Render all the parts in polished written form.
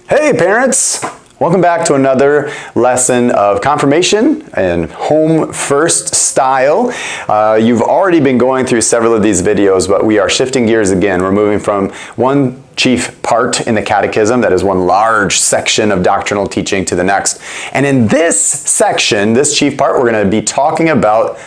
Hey parents! Welcome back to another lesson of confirmation and home first style. You've already been going through several of these videos, but we are shifting gears again. We're moving from one chief part in the catechism, that is one large section of doctrinal teaching, to the next. And in this section, this chief part, we're going to be talking about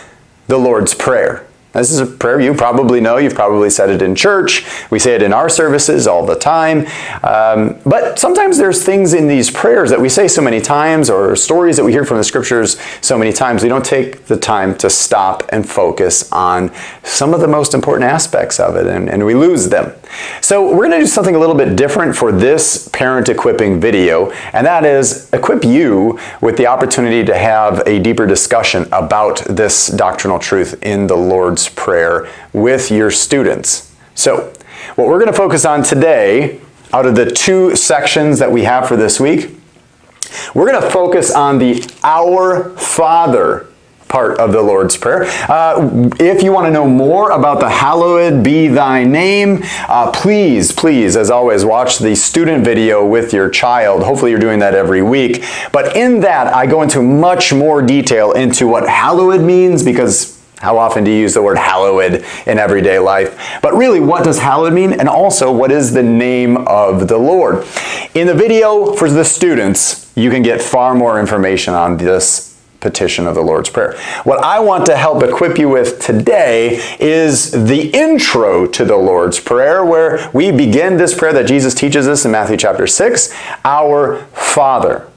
the Lord's Prayer. This is a prayer you probably know. You've probably said it in church. We say it in our services all the time. But sometimes there's things in these prayers that we say so many times, or stories that we hear from the scriptures so many times, we don't take the time to stop and focus on some of the most important aspects of it, and we lose them. So we're going to do something a little bit different for this parent equipping video, and that is equip you with the opportunity to have a deeper discussion about this doctrinal truth in the Lord's Prayer with your students. So what we're going to focus on today, out of the two sections that we have for this week, we're going to focus on the Our Father part of the Lord's Prayer. If you want to know more about the Hallowed Be Thy Name, please, as always, watch the student video with your child. Hopefully you're doing that every week. But in that, I go into much more detail into what hallowed means, because how often do you use the word hallowed in everyday life? But really, what does hallowed mean? And also, what is the name of the Lord? In the video for the students, you can get far more information on this petition of the Lord's Prayer. What I want to help equip you with today is the intro to the Lord's Prayer, where we begin this prayer that Jesus teaches us in Matthew chapter 6, Our Father.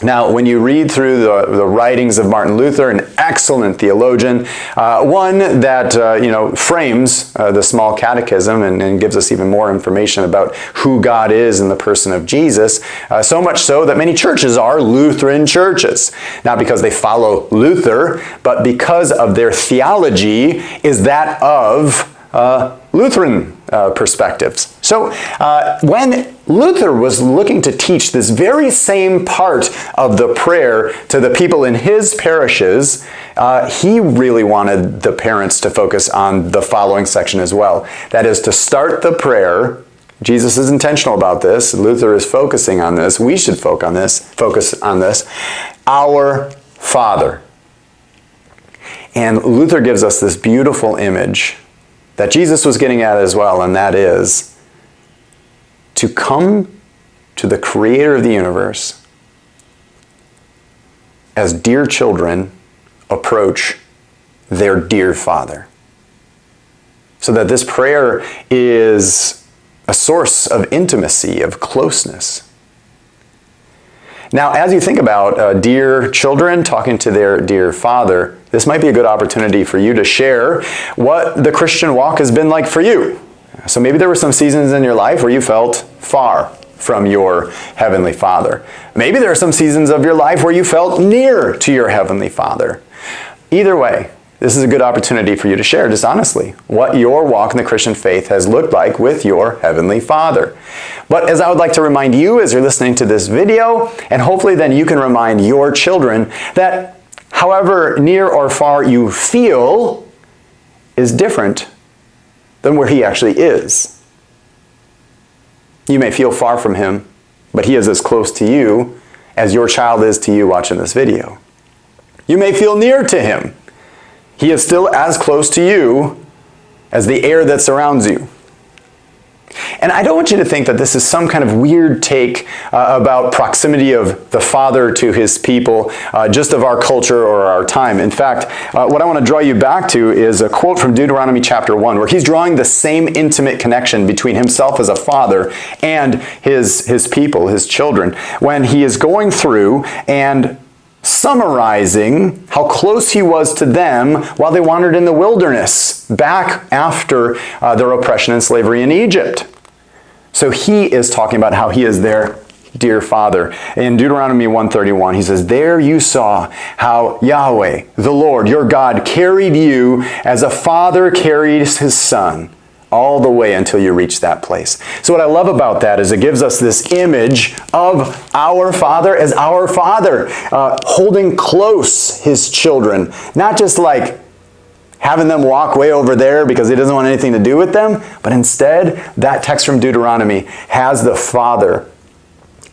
Now, when you read through the writings of Martin Luther, an excellent theologian, one that frames the small catechism and gives us even more information about who God is in the person of Jesus, so much so that many churches are Lutheran churches. Not because they follow Luther, but because of their theology is that of Lutheran perspectives. So when Luther was looking to teach this very same part of the prayer to the people in his parishes, he really wanted the parents to focus on the following section as well. That is, to start the prayer. Jesus is intentional about this. Luther is focusing on this. We should focus on this. Our Father. And Luther gives us this beautiful image that Jesus was getting at as well, and that is to come to the Creator of the universe as dear children approach their dear Father. So that this prayer is a source of intimacy, of closeness. Now, as you think about dear children talking to their dear Father, this might be a good opportunity for you to share what the Christian walk has been like for you. So maybe there were some seasons in your life where you felt far from your Heavenly Father. Maybe there are some seasons of your life where you felt near to your Heavenly Father. Either way, this is a good opportunity for you to share, just honestly, what your walk in the Christian faith has looked like with your Heavenly Father. But as I would like to remind you as you're listening to this video, and hopefully then you can remind your children that however near or far you feel is different than where He actually is. You may feel far from Him, but He is as close to you as your child is to you watching this video. You may feel near to Him. He is still as close to you as the air that surrounds you. And I don't want you to think that this is some kind of weird take about proximity of the Father to His people, just of our culture or our time. In fact, what I want to draw you back to is a quote from Deuteronomy chapter 1, where he's drawing the same intimate connection between himself as a father and his people, his children, when he is going through and summarizing how close he was to them while they wandered in the wilderness back after their oppression and slavery in Egypt. So he is talking about how he is their dear Father. In Deuteronomy 1:31, he says, "There you saw how Yahweh, the Lord, your God, carried you as a father carries his son all the way until you reach that place." So what I love about that is it gives us this image of our Father as our Father, holding close his children, not just like having them walk way over there because he doesn't want anything to do with them, but instead, that text from Deuteronomy has the Father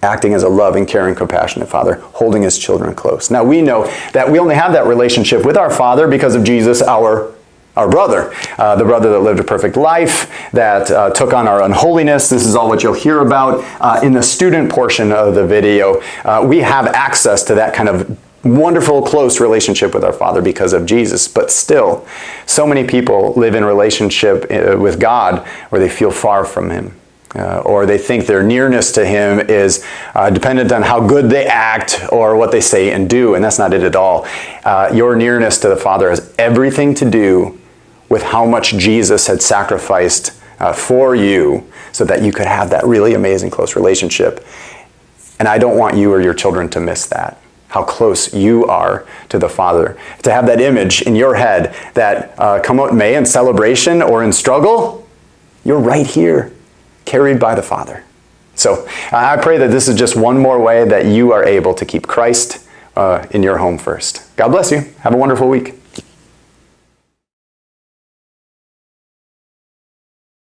acting as a loving, caring, compassionate father, holding his children close. Now we know that we only have that relationship with our Father because of Jesus, our brother, the brother that lived a perfect life, that took on our unholiness. This is all what you'll hear about in the student portion of the video. We have access to that kind of wonderful, close relationship with our Father because of Jesus. But still, so many people live in relationship with God where they feel far from him. Or they think their nearness to him is dependent on how good they act or what they say and do, and that's not it at all. Your nearness to the Father has everything to do with how much Jesus had sacrificed for you so that you could have that really amazing close relationship. And I don't want you or your children to miss that, how close you are to the Father. To have that image in your head that come what may in celebration or in struggle, you're right here, carried by the Father. So I pray that this is just one more way that you are able to keep Christ in your home first. God bless you. Have a wonderful week.